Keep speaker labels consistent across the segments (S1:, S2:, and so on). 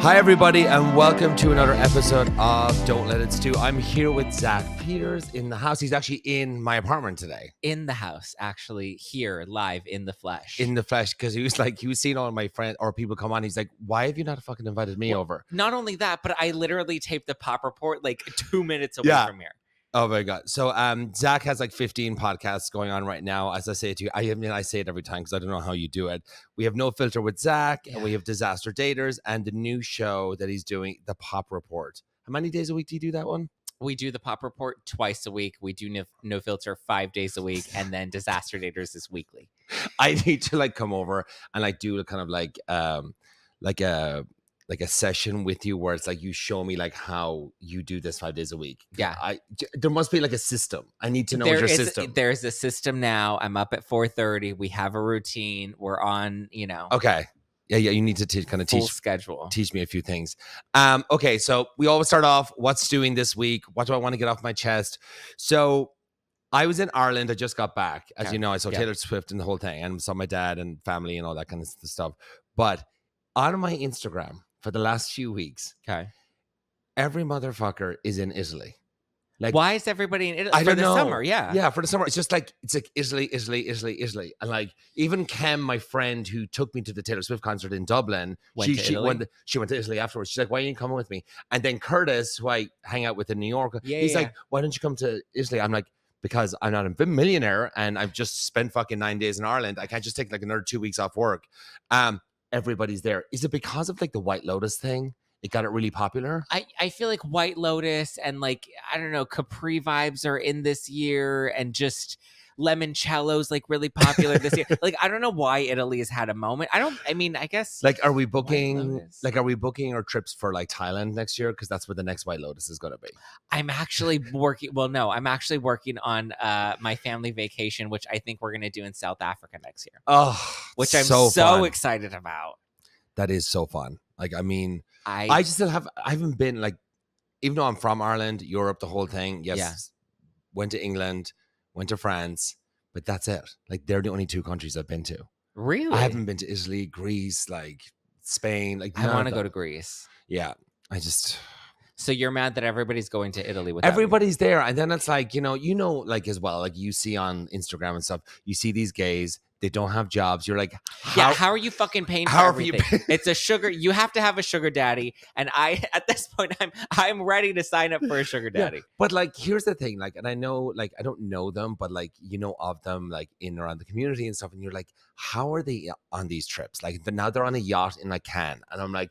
S1: Hi, everybody, and welcome to another episode of Don't Let It Stew. I'm here with Zack Peter in the house. He's actually in my apartment today.
S2: In the house, actually, here, live, in the flesh.
S1: In the flesh, because he was seeing all my friends or people come on. He's like, why have you not fucking invited me over?
S2: Not only that, but I literally taped the pop report like 2 minutes away from here.
S1: Oh my God. So Zack has like 15 podcasts going on right now. As I say to you, I say it every time because I don't know how you do it. We have No Filter with Zack, and we have Disaster Daters, and the new show that he's doing, the Pop Report. How many days a week do you do that one?
S2: We do the Pop Report twice a week. We do no Filter 5 days a week, and then Disaster Daters is weekly.
S1: I need to like come over and like do a kind of like a session with you where it's like you show me like how you do this 5 days a week.
S2: Yeah.
S1: There must be like a system. I need to know your system.
S2: There's a system now. I'm up at 4:30. We have a routine. We're on,
S1: Okay. Yeah. You need to kind of teach me a few things. Okay. So we always start off, what's doing this week? What do I want to get off my chest? So I was in Ireland. I just got back. As you know, I saw Taylor Swift and the whole thing, and saw my dad and family and all that kind of stuff. But on my Instagram, for the last few weeks, every motherfucker is in Italy. Like,
S2: why is everybody in Italy?
S1: I don't know.
S2: Summer, yeah,
S1: for the summer. It's just like Italy, and like even Kem, my friend who took me to the Taylor Swift concert in Dublin, she went to Italy afterwards. She's like, "Why are you coming with me?" And then Curtis, who I hang out with in New York, he's like, "Why don't you come to Italy?" I'm like, because I'm not a millionaire and I've just spent fucking 9 days in Ireland. I can't just take like another 2 weeks off work. Everybody's there. Is it because of like the White Lotus thing? It got it really popular?
S2: I feel like White Lotus and like, I don't know, Capri vibes are in this year, and just limoncello's like really popular this year. Like, I don't know why Italy has had a moment. I guess
S1: like, are we booking our trips for like Thailand next year? Because that's where the next White Lotus is going to be.
S2: I'm actually working. Well, no, I'm actually working on my family vacation, which I think we're going to do in South Africa next year.
S1: Oh,
S2: which I'm so excited about.
S1: That is so fun. Like, I mean, I haven't been like, even though I'm from Ireland, Europe, the whole thing. Yes. Went to England, went to France, but that's it. Like, they're the only two countries I've been to.
S2: Really?
S1: I haven't been to Italy, Greece, like Spain. Like,
S2: I want to go to Greece.
S1: Yeah.
S2: So you're mad that everybody's going to Italy with
S1: everybody's there. And then it's like, like as well, like you see on Instagram and stuff, you see these gays, they don't have jobs. You're like,
S2: how are you fucking paying for everything? It's a sugar. You have to have a sugar daddy. And at this point, I'm ready to sign up for a sugar daddy.
S1: Yeah, but like, here's the thing. Like, and I know, like, I don't know them, but like, of them, like in and around the community and stuff. And you're like, how are they on these trips? Like, now they're on a yacht in like Cannes. And I'm like,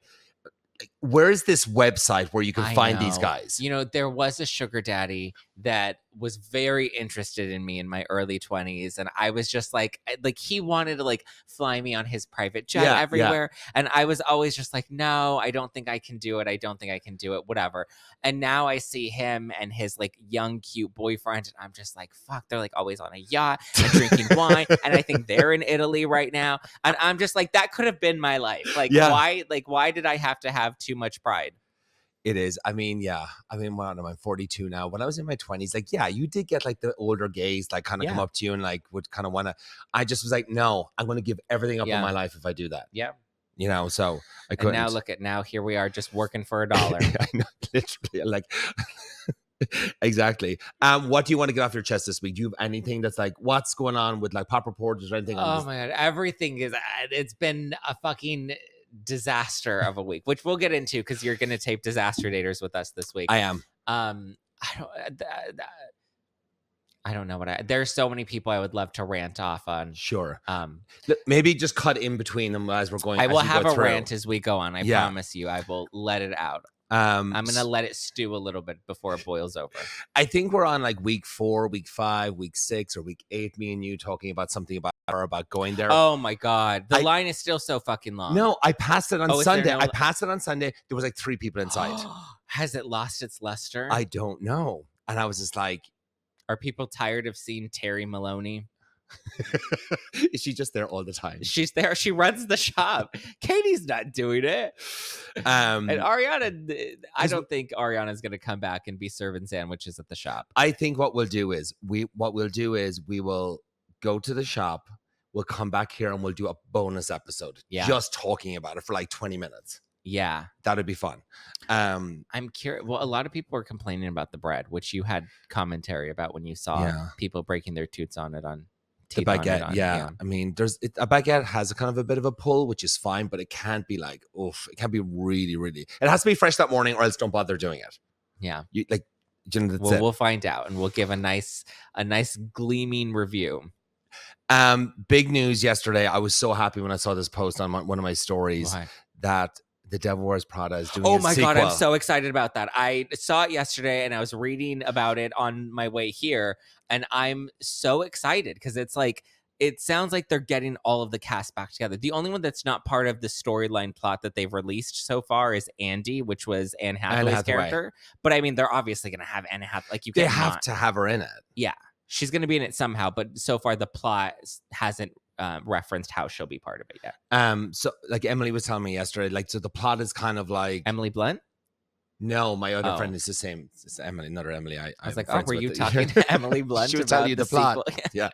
S1: where's this website where you can find these guys?
S2: There was a sugar daddy that was very interested in me in my early 20s, and I was just like he wanted to like fly me on his private jet everywhere, and I was always just like, no, I don't think I can do it, whatever. And now I see him and his like young cute boyfriend, and I'm just like, fuck, they're like always on a yacht and drinking wine, and I think they're in Italy right now, and I'm just like, that could have been my life. Why did I have to have too much pride?
S1: It is. I mean, I'm 42 now. When I was in my 20s, like, you did get like the older gays like kind of come up to you and like would kind of want to. I just was like, no, I'm going to give everything up in my life if I do that. Yeah. So I couldn't.
S2: And now here we are just working for $1.
S1: I know, literally, like, exactly. What do you want to get off your chest this week? Do you have anything that's like, what's going on with like Pop Report? Is there anything?
S2: Oh my God. Everything is, it's been a fucking disaster of a week, which we'll get into because you're going to tape Disaster Daters with us this week.
S1: I am.
S2: I don't know there's so many people I would love to rant off on.
S1: Sure. Maybe just cut in between them as we're going.
S2: I will have a rant as we go on. I promise you, I will let it out. I'm going to let it stew a little bit before it boils over.
S1: I think we're on like week 4, week 5, week 6, or week 8, me and you talking about something about going there.
S2: Oh my God. The line is still so fucking long.
S1: No, I passed it on Sunday. I passed it on Sunday. There was like 3 people inside.
S2: Has it lost its luster?
S1: I don't know. And I was just like,
S2: are people tired of seeing Terry Maloney?
S1: Is she just there all the time?
S2: She's there. She runs the shop. Katie's not doing it. And Ariana, I don't think Ariana's going to come back and be serving sandwiches at the shop.
S1: I think what we'll do is we will go to the shop. We'll come back here and we'll do a bonus episode. Just talking about it for like 20 minutes.
S2: Yeah.
S1: That'd be fun.
S2: I'm curious. Well, a lot of people were complaining about the bread, which you had commentary about when you saw people breaking their toots on it on
S1: the baguette. Yeah. I mean, a baguette has a kind of a bit of a pull, which is fine, but it can't be like, oof, it can't be really, really. It has to be fresh that morning, or else don't bother doing it.
S2: Yeah.
S1: We'll
S2: find out, and we'll give a nice gleaming review.
S1: Big news yesterday. I was so happy when I saw this post on one of my stories that The Devil Wears Prada is doing a sequel.
S2: God, I'm so excited about that. I saw it yesterday and I was reading about it on my way here, and I'm so excited because it's like, it sounds like they're getting all of the cast back together. The only one that's not part of the storyline plot that they've released so far is Andy, which was Anne Hathaway's character. But I mean, they're obviously going to have Anne Hathaway. Like,
S1: they have to have her in it.
S2: Yeah. She's going to be in it somehow, but so far the plot hasn't referenced how she'll be part of it yet.
S1: So like Emily was telling me yesterday, like, so the plot is kind of like
S2: Emily Blunt.
S1: No, my other friend is the same. It's Emily, another Emily. I
S2: was like, oh, were you talking to Emily Blunt?
S1: She would tell you the plot. Yeah.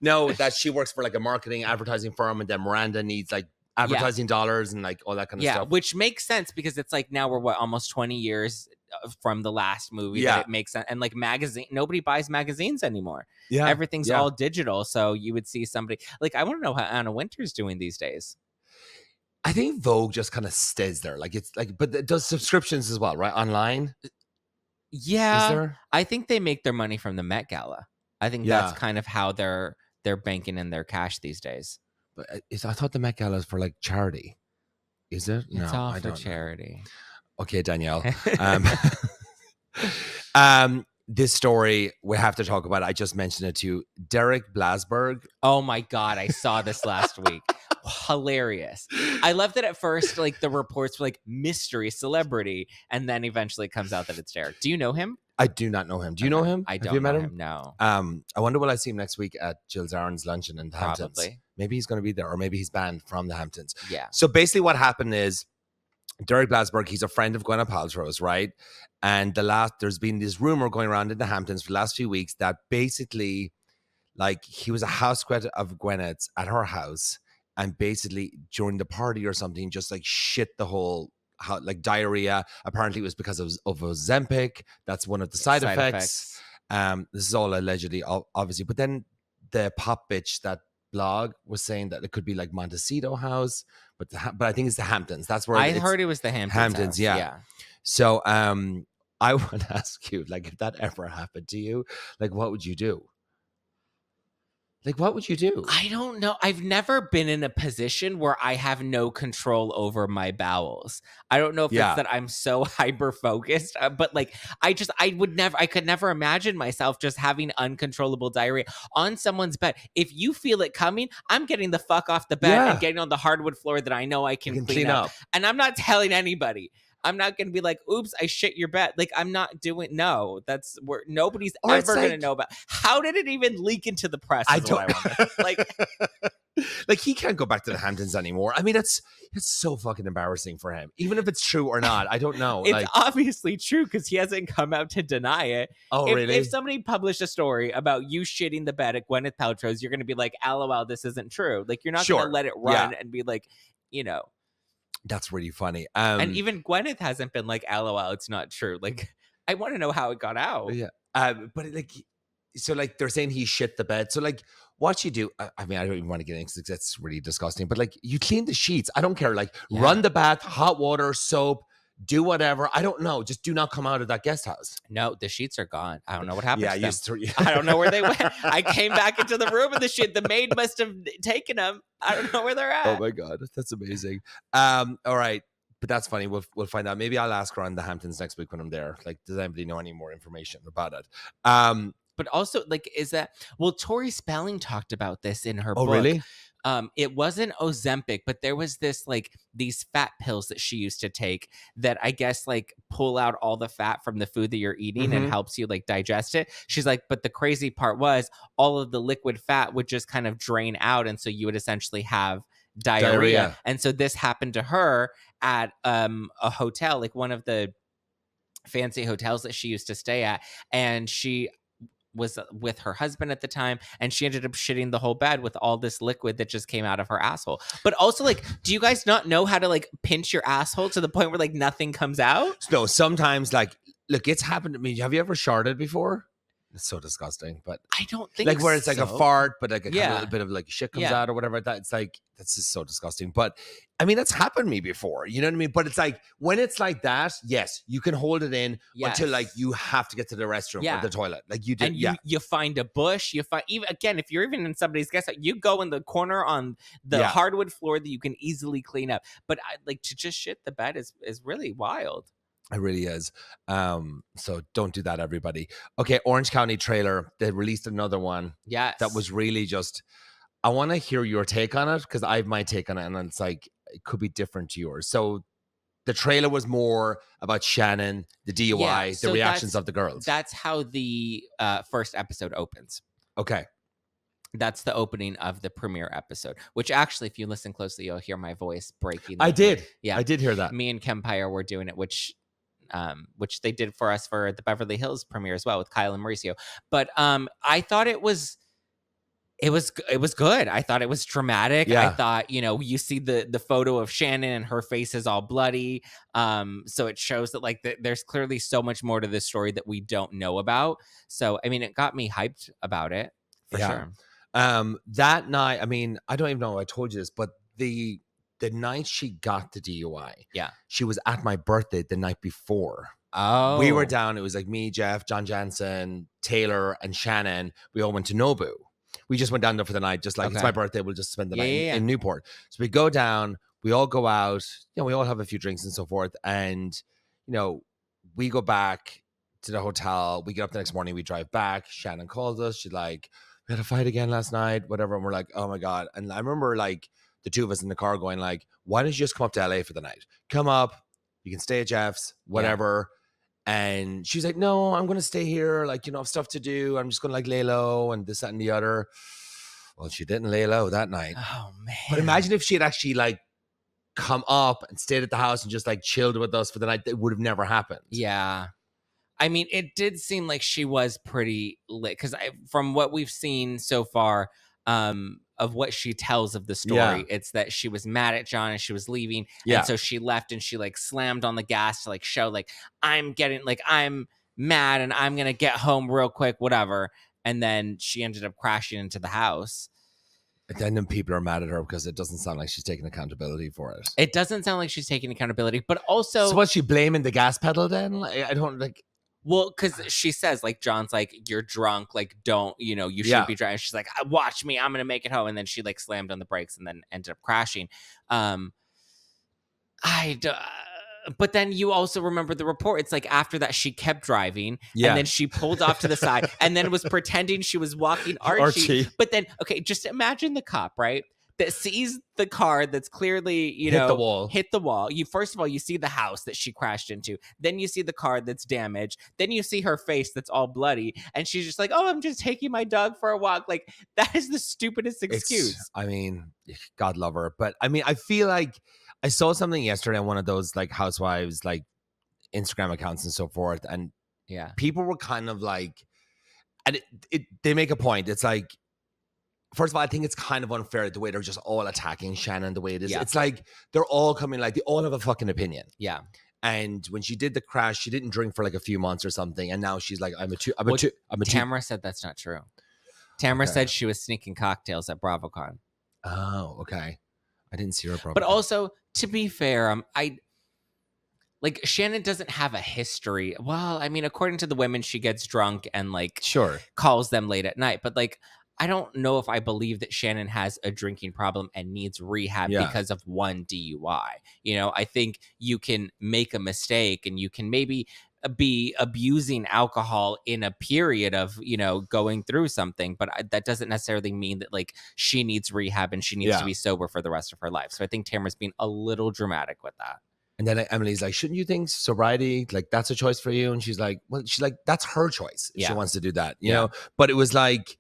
S1: No, that she works for like a marketing advertising firm, and then Miranda needs like advertising dollars and like all that kind of stuff.
S2: Yeah, which makes sense because it's like now we're almost 20 years from the last movie. That it makes sense. And like nobody buys magazines anymore. Yeah, everything's all digital. So you would see somebody like, I want to know how Anna Wintour's doing these days.
S1: I think Vogue just kind of stays there. Like, it's like, but it does subscriptions as well, right? Online.
S2: Yeah, is there? I think they make their money from the Met Gala. I think that's kind of how they're banking in their cash these days.
S1: But I thought the Met Gala is for like charity. Is it?
S2: It's all for charity.
S1: Okay, Danielle. This story we have to talk about. I just mentioned it to you. Derek Blasberg.
S2: Oh my God, I saw this last week. Hilarious. I loved it at first, like the reports were like mystery celebrity, and then eventually it comes out that it's Derek. Do you know him?
S1: I do not know him. Do you know him?
S2: I don't know him. No.
S1: I wonder will I see him next week at Jill Zarin's luncheon in the Hamptons.
S2: Probably.
S1: Maybe he's going to be there, or maybe he's banned from the Hamptons.
S2: Yeah.
S1: So basically what happened is Derek Blasberg, he's a friend of Gwyneth Paltrow's, right? And there's been this rumor going around in the Hamptons for the last few weeks that basically, like, he was a housemate of Gwyneth's at her house, and basically during the party or something, just like shit the whole, like diarrhea. Apparently it was because of Ozempic. That's one of the side effects. This is all allegedly, obviously. But then the pop bitch, that blog, was saying that it could be like Montecito House, but I think it's the Hamptons. That's where
S2: I heard it was the Hamptons.
S1: Yeah. So I want to ask you, like, if that ever happened to you, like, what would you do? Like, what would you do?
S2: I don't know. I've never been in a position where I have no control over my bowels. I don't know if it's that I'm so hyper focused, but like, I could never imagine myself just having uncontrollable diarrhea on someone's bed. If you feel it coming, I'm getting the fuck off the bed and getting on the hardwood floor that I know I can clean up. And I'm not telling anybody. I'm not going to be like, oops, I shit your bed. Like, I'm not doing, no, that's where nobody's ever going to know about. How did it even leak into the press? I wonder.
S1: Like, he can't go back to the Hamptons anymore. I mean, it's so fucking embarrassing for him. Even if it's true or not, I don't know.
S2: It's obviously true because he hasn't come out to deny it.
S1: Oh, really?
S2: If somebody published a story about you shitting the bed at Gwyneth Paltrow's, you're going to be like, LOL, this isn't true. Like, you're not going to let it run and be like, you know.
S1: That's really funny.
S2: And even Gwyneth hasn't been like, LOL, it's not true. Like, I want to know how it got out.
S1: Yeah. But like, so like they're saying he shit the bed. So like, what you do, I mean, I don't even want to get into it because that's really disgusting, but like, you clean the sheets. I don't care. Like, run the bath, hot water, soap, do whatever. I don't know. Just do not come out of that guest house.
S2: No, the sheets are gone. I don't know what happened to them.
S1: Yeah.
S2: I don't know where they went. I came back into the room and the maid must have taken them. I don't know where they're at.
S1: Oh my God. That's amazing. All right. But that's funny. We'll find out. Maybe I'll ask her on the Hamptons next week when I'm there. Like, does anybody know any more information about it?
S2: But also, like, Tori Spelling talked about this in her book.
S1: Oh, really?
S2: It wasn't Ozempic, but there was this, like, these fat pills that she used to take that I guess, like, pull out all the fat from the food that you're eating and helps you, like, digest it. She's like, but the crazy part was all of the liquid fat would just kind of drain out. And so you would essentially have diarrhea. And so this happened to her at a hotel, like one of the fancy hotels that she used to stay at. And she was with her husband at the time, and she ended up shitting the whole bed with all this liquid that just came out of her asshole. But also, like, do you guys not know how to like pinch your asshole to the point where like nothing comes out?
S1: No, sometimes like, look, it's happened to me. Have you ever sharted before? It's so disgusting, but
S2: I don't think
S1: like where it's like a fart, but like a kind of little bit of like shit comes
S2: Yeah.
S1: out or whatever. That's like, that's just so disgusting. But I mean, that's happened to me before. You know what I mean? But it's like when it's like that, yes, you can hold it in until like you have to get to the restroom or the toilet. Like you did,
S2: and you find a bush. You find even again if you're even in somebody's guest house, you go in the corner on the hardwood floor that you can easily clean up. But like to just shit the bed is really wild.
S1: It really is. So don't do that, everybody. Okay, Orange County trailer. They released another one.
S2: Yes.
S1: That was really just, I want to hear your take on it because I have my take on it and it's like, it could be different to yours. So the trailer was more about Shannon, the DUI, the reactions of the girls.
S2: That's how the first episode opens.
S1: Okay.
S2: That's the opening of the premiere episode, which actually, if you listen closely, you'll hear my voice breaking.
S1: I did.
S2: Yeah.
S1: I did hear that.
S2: Me and Kempire were doing it, which they did for us for the Beverly Hills premiere as well with Kyle and Mauricio. But I thought it was good. I thought it was dramatic. I thought, you see the photo of Shannon and her face is all bloody. So it shows that like there's clearly so much more to this story that we don't know about. So, I mean, it got me hyped about it for sure.
S1: That night, I mean, I don't even know if I told you this, but the night she got the DUI, she was at my birthday the night before.
S2: Oh.
S1: We were down. It was like me, Jeff, John Jansen, Taylor, and Shannon. We all went to Nobu. We just went down there for the night, just like, it's my birthday. We'll just spend the night in Newport. So we go down. We all go out. We all have a few drinks and so forth. And, we go back to the hotel. We get up the next morning. We drive back. Shannon calls us. She's like, we had a fight again last night, whatever. And we're like, oh, my God. And I remember, like, the two of us in the car going like, why don't you just come up to LA for the night? Come up, you can stay at Jeff's, whatever. And she's like, no, I'm going to stay here. Like, I have stuff to do. I'm just going to like lay low and this, that, and the other. Well, she didn't lay low that night.
S2: Oh, man.
S1: But imagine if she had actually like come up and stayed at the house and just like chilled with us for the night. That would have never happened.
S2: Yeah. I mean, it did seem like she was pretty lit because from what we've seen so far, of what she tells of the story, it's that she was mad at John and she was leaving, and so she left and she like slammed on the gas to like show like I'm mad and I'm gonna get home real quick, whatever. And then she ended up crashing into the house.
S1: And then people are mad at her because it doesn't sound like she's taking accountability for it.
S2: It doesn't sound like she's taking accountability, but also,
S1: so what's she blaming the gas pedal then? Like, I don't like.
S2: Well, because she says, like, John's like, you're drunk, like, don't, you shouldn't be driving. She's like, watch me, I'm going to make it home. And then she, like, slammed on the brakes and then ended up crashing. But then you also remember the report. It's like after that, she kept driving and then she pulled off to the side and then was pretending she was walking Archie. But then, okay, just imagine the cop, right? That sees the car that's clearly, hit the wall. First of all, you see the house that she crashed into. Then you see the car that's damaged. Then you see her face that's all bloody. And she's just like, oh, I'm just taking my dog for a walk. Like, that is the stupidest excuse.
S1: I mean, God love her. But I mean, I feel like I saw something yesterday on one of those like Housewives, like Instagram accounts and so forth. And people were kind of like, and they make a point. It's like, first of all, I think it's kind of unfair the way they're just all attacking Shannon the way it is. It's like they're all coming like they all have a fucking opinion.
S2: Yeah.
S1: And when she did the crash, she didn't drink for like a few months or something, and now she's like,
S2: Tamra said that's not true. Tamra said she was sneaking cocktails at BravoCon.
S1: Oh, okay. I didn't see her.
S2: But also, to be fair, like Shannon doesn't have a history. Well, I mean, according to the women, she gets drunk and like calls them late at night. But like, I don't know if I believe that Shannon has a drinking problem and needs rehab because of one DUI. I think you can make a mistake and you can maybe be abusing alcohol in a period of, going through something. But that doesn't necessarily mean that like she needs rehab and she needs to be sober for the rest of her life. So I think Tamara's being a little dramatic with that. And
S1: then Emily's like, shouldn't you think sobriety, like that's a choice for you? And she's like, that's her choice if she wants to do that, you know? But it was like,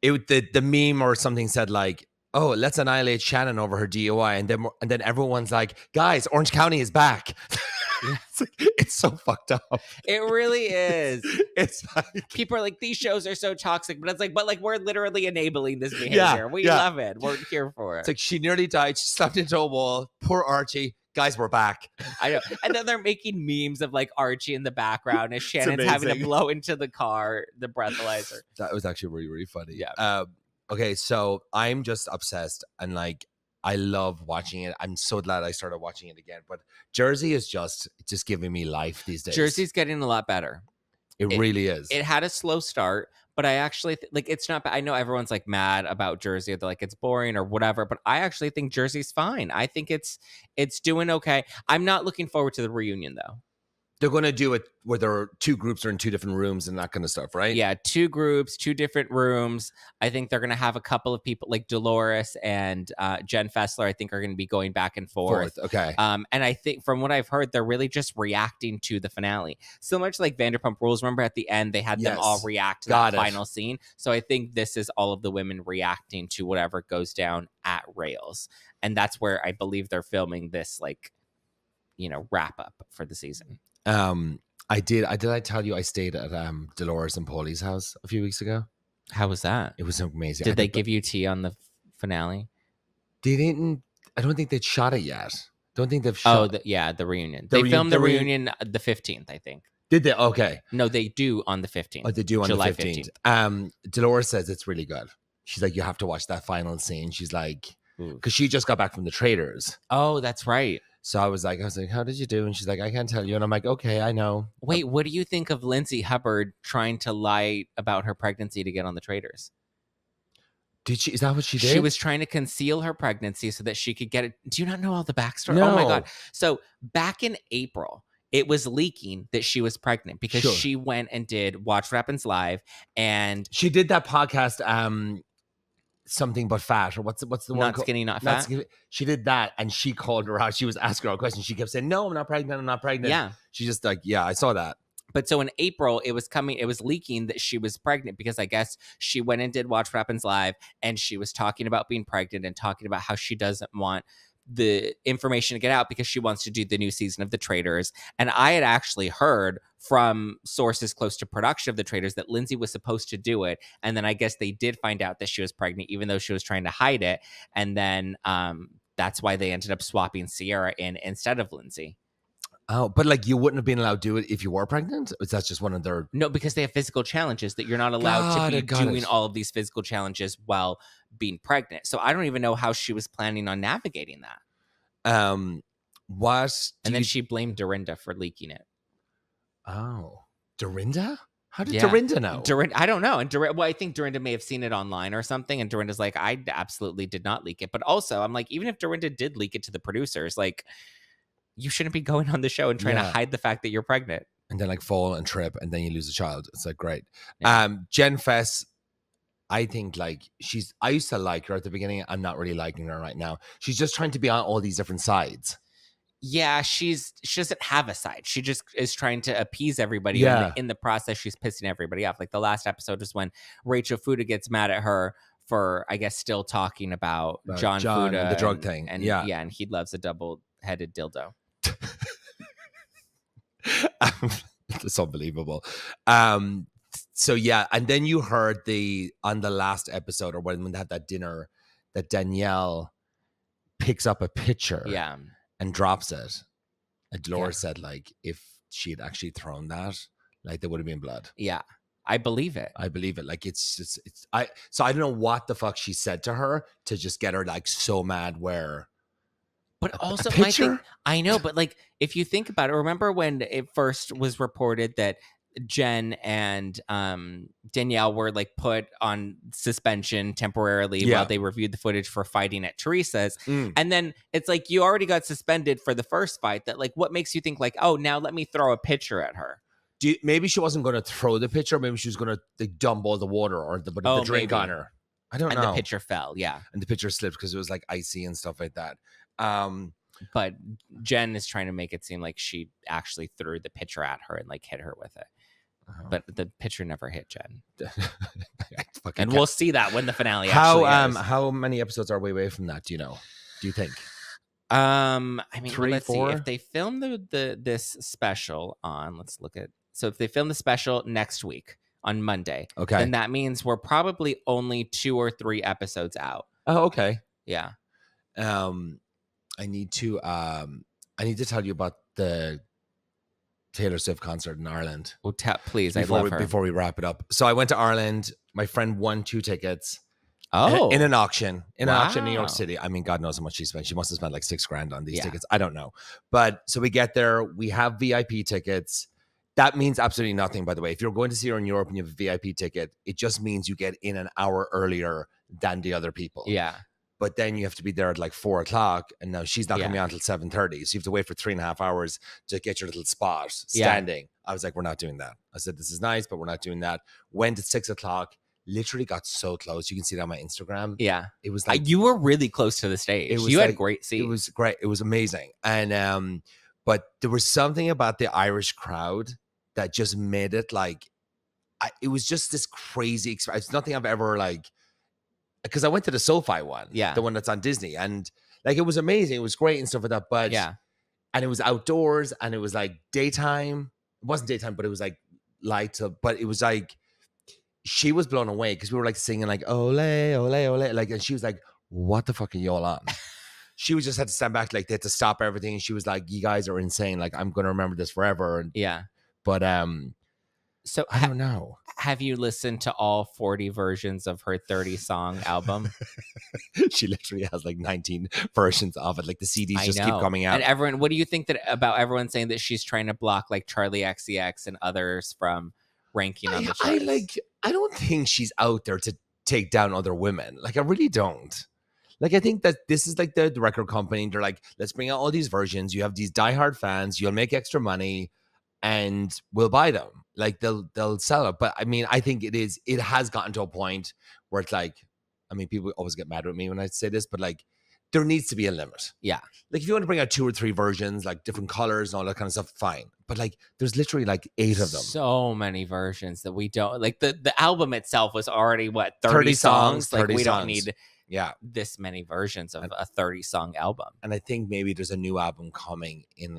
S1: the meme or something said like, oh, let's annihilate Shannon over her DUI. And then everyone's like, guys, Orange County is back. It's so fucked up.
S2: It really is.
S1: It's like
S2: people are like, these shows are so toxic, but it's like, we're literally enabling this behavior. We love it. We're here for it.
S1: It's like she nearly died. She slapped into a wall. Poor Archie. Guys, we're back.
S2: I know. And then they're making memes of like Archie in the background as Shannon's having to blow into the car, the breathalyzer.
S1: That was actually really, really funny.
S2: Yeah.
S1: Okay, so I'm just obsessed and like I love watching it. I'm so glad I started watching it again. But Jersey is just giving me life these days.
S2: Jersey's getting a lot better.
S1: It really is.
S2: It had a slow start, but I actually like it's not. I know everyone's like mad about Jersey. They're like it's boring or whatever, but I actually think Jersey's fine. I think it's doing okay. I'm not looking forward to the reunion though.
S1: They're going to do it where there are two groups are in two different rooms and that kind of stuff, right?
S2: Yeah, two groups, two different rooms. I think they're going to have a couple of people like Dolores and Jen Fessler, I think are going to be going back and forth.
S1: Okay.
S2: And I think from what I've heard, they're really just reacting to the finale. So much like Vanderpump Rules. Remember at the end, they had them all react to that final scene. So I think this is all of the women reacting to whatever goes down at Rails. And that's where I believe they're filming this like, wrap up for the season.
S1: Did I tell you I stayed at Dolores and Paulie's house a few weeks ago?
S2: How was that?
S1: It was amazing.
S2: Did they give you tea on the finale?
S1: They didn't. I don't think they'd shot it yet. Don't think they've shot.
S2: The reunion. They filmed the reunion the 15th, I think.
S1: Did they? Okay.
S2: No, they do on the 15th.
S1: Oh, they do on
S2: July
S1: the 15th. Dolores says it's really good. She's like, you have to watch that final scene. She's like, because she just got back from the Traders.
S2: Oh, that's right.
S1: So I was like, how did you do? And she's like, I can't tell you. And I'm like, okay, I know.
S2: Wait, what do you think of Lindsey Hubbard trying to lie about her pregnancy to get on the Traders?
S1: Did she? Is that what she did?
S2: She was trying to conceal her pregnancy so that she could get it. Do you not know all the backstory?
S1: No.
S2: Oh my God. So back in April, it was leaking that she was pregnant because she went and did Watch What Happens Live. And
S1: she did that podcast, something but fat, or what's the one
S2: not skinny not fat.
S1: She did that and she called her out. She was asking her a question. She kept saying, no, I'm not pregnant.
S2: Yeah,
S1: she just like, yeah, I saw that.
S2: But so in April it was leaking that she was pregnant because I guess she went and did Watch What Happens Live and she was talking about being pregnant and talking about how she doesn't want the information to get out because she wants to do the new season of The Traders. And I had actually heard from sources close to production of The Traders that Lindsey was supposed to do it. And then I guess they did find out that she was pregnant, even though she was trying to hide it. And then that's why they ended up swapping Sierra in instead of Lindsey.
S1: Oh, but like you wouldn't have been allowed to do it if you were pregnant? Or is that just one of their...
S2: No, because they have physical challenges that you're not allowed to be doing all of these physical challenges while being pregnant. So I don't even know how she was planning on navigating that. And then she blamed Dorinda for leaking it.
S1: Oh, Dorinda? How did Dorinda know?
S2: I don't know. And I think Dorinda may have seen it online or something. And Dorinda's like, I absolutely did not leak it. But also, I'm like, even if Dorinda did leak it to the producers, like, you shouldn't be going on the show and trying to hide the fact that you're pregnant.
S1: And then like fall and trip and then you lose a child. It's like, great. Yeah. Jen Fess, I think like I used to like her at the beginning. I'm not really liking her right now. She's just trying to be on all these different sides.
S2: Yeah, she doesn't have a side. She just is trying to appease everybody. Yeah. In the process, she's pissing everybody off. Like the last episode was when Rachel Fuda gets mad at her for, I guess, still talking about John Fuda
S1: and the drug thing.
S2: And and he loves a double-headed dildo.
S1: It's unbelievable. So yeah, and then you heard on the last episode, or when they had that dinner, that Danielle picks up a picture, and drops it. And Dolores said, like, if she had actually thrown that, like, there would have been blood.
S2: Yeah, I believe it.
S1: Like, so I don't know what the fuck she said to her to just get her like so mad. Where,
S2: but also my thing, I know, but like, if you think about it, remember when it first was reported that Jen and Danielle were like put on suspension temporarily while they reviewed the footage for fighting at Teresa's. And then it's like, you already got suspended for the first fight. That like, what makes you think like, oh, now let me throw a pitcher at her?
S1: Maybe she wasn't going to throw the pitcher. Maybe she was going to like dump all the water or the drink on her. I don't know.
S2: And the pitcher fell. Yeah.
S1: And the pitcher slipped because it was like icy and stuff like that.
S2: But Jen is trying to make it seem like she actually threw the pitcher at her and like hit her with it. But the pitcher never hit Jen. And we'll see that when the finale actually airs.
S1: How many episodes are we away from that? Do you know? Do you think?
S2: I mean,
S1: 3,
S2: let's
S1: 4?
S2: see. If they film this special on, let's look at. So if they film the special next week on Monday,
S1: Okay.
S2: then that means we're probably only 2 or 3 episodes out.
S1: Oh, okay.
S2: Yeah.
S1: I need to tell you about the Taylor Swift concert in Ireland.
S2: Oh, please, I love her.
S1: Before we wrap it up. So I went to Ireland. My friend won 2 tickets.
S2: Oh.
S1: In an auction. An auction in New York
S2: Wow.
S1: City. I mean, God knows how much she spent. She must have spent like $6,000 on these tickets. I don't know. But so we get there. We have VIP tickets. That means absolutely nothing, by the way. If you're going to see her in Europe and you have a VIP ticket, it just means you get in an hour earlier than the other people.
S2: Yeah.
S1: But then you have to be there at like 4 o'clock, and now she's not going to be on until 7:30. So you have to wait for 3.5 hours to get your little spot standing. I was like, we're not doing that. I said, this is nice, but we're not doing that. Went at 6 o'clock, literally got so close. You can see it on my Instagram.
S2: Yeah.
S1: It was like,
S2: you were really close to the stage. You had great seats.
S1: It was great. It was amazing. And, but there was something about the Irish crowd that just made it like, it was just this crazy experience. It's nothing I've ever like, because I went to the SoFi one, the one that's on Disney, and like it was amazing. It was great and stuff like that. But and it was outdoors, and it was like daytime. It wasn't daytime, but it was like light. But it was like she was blown away because we were like singing like ole ole ole, like, and she was like, "What the fuck are you all on?" She was just had to stand back, like they had to stop everything. And she was like, "You guys are insane! Like I'm gonna remember this forever." And but
S2: so
S1: I don't know.
S2: Have you listened to all 40 versions of her 30-song album?
S1: She literally has like 19 versions of it. Like the CDs just keep coming out.
S2: And everyone, what do you think about everyone saying that she's trying to block like Charlie XCX and others from ranking on the charts?
S1: I don't think she's out there to take down other women. Like I really don't. Like I think that this is like the record company. They're like, let's bring out all these versions. You have these diehard fans. You'll make extra money. And we'll buy them. Like they'll sell it. But I mean, I think it has gotten to a point where it's like, I mean, people always get mad at me when I say this, but like there needs to be a limit.
S2: Yeah.
S1: Like if you want to bring out 2 or 3 versions, like different colors and all that kind of stuff, fine. But like there's literally like 8 of them.
S2: So many versions that we don't like. The album itself was already what, 30 songs? Like we don't need this many versions of a 30-song album.
S1: And I think maybe there's a new album coming in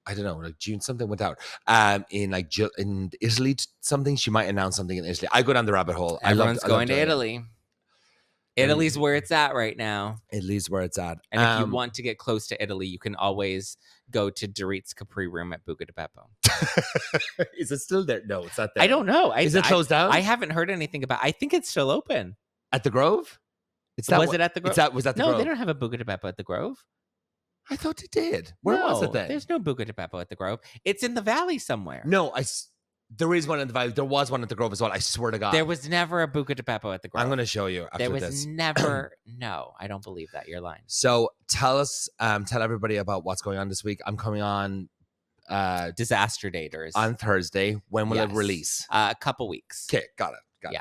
S1: I don't know, like June, something went out. In Italy, something. She might announce something in Italy. I go down the rabbit hole.
S2: Everyone's going to Italy. Italy's where it's at right now.
S1: Italy's where it's at.
S2: And if you want to get close to Italy, you can always go to Dorit's Capri Room at Buca di Beppo.
S1: Is it still there? No, it's not there.
S2: I don't know.
S1: Is it closed down?
S2: I haven't heard anything about it. I think it's still open.
S1: At the Grove?
S2: Was it at the Grove?
S1: Was that the Grove?
S2: No, they don't have a Buca di Beppo at the Grove.
S1: I thought they did. Where was it then?
S2: There's no Buca di Beppo at the Grove. It's in the Valley somewhere.
S1: No, there is one in the Valley. There was one at the Grove as well. I swear to God.
S2: There was never a Buca di Beppo at the Grove.
S1: I'm going to show you after this.
S2: There was never. No, I don't believe that. You're lying.
S1: So tell everybody about what's going on this week. I'm coming on
S2: Disaster Daters
S1: on Thursday. When will it release?
S2: A couple weeks.
S1: Okay, got it.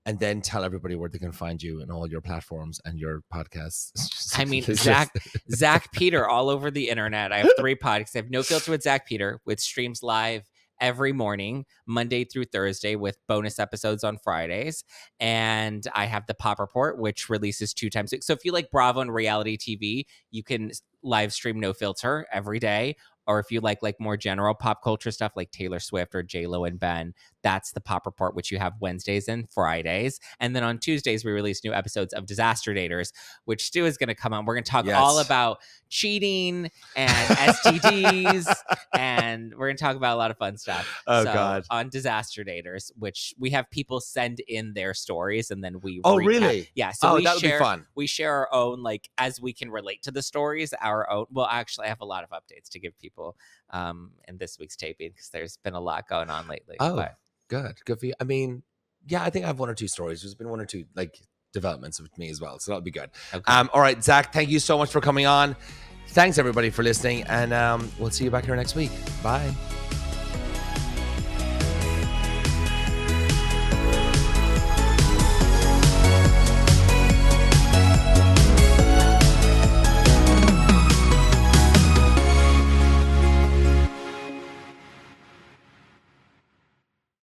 S1: And then tell everybody where they can find you and all your platforms and your podcasts.
S2: I mean, Zack Peter all over the internet. I have 3 podcasts. I have No Filter with Zack Peter, which streams live every morning, Monday through Thursday, with bonus episodes on Fridays. And I have the Pop Report, which releases 2 times a week. So if you like Bravo and reality TV, you can live stream No Filter every day. Or if you like more general pop culture stuff like Taylor Swift or J-Lo and Ben, that's the Pop Report, which you have Wednesdays and Fridays. And then on Tuesdays, we release new episodes of Disaster Daters, which Stu is going to come on. We're going to talk all about cheating and STDs, and we're going to talk about a lot of fun stuff. God. On Disaster Daters, which we have people send in their stories, and then we recap.
S1: Really?
S2: Yeah. So
S1: that would be fun.
S2: We share our own, as we can relate to the stories, our own. Well, actually, I have a lot of updates to give people in this week's taping because there's been a lot going on lately.
S1: Good for you. I mean, I think I have 1 or 2 stories. There's been 1 or 2 developments with me as well, so that'll be good.
S2: Okay.
S1: All right, Zach, thank you so much for coming on. Thanks everybody for listening, and we'll see you back here next week. Bye.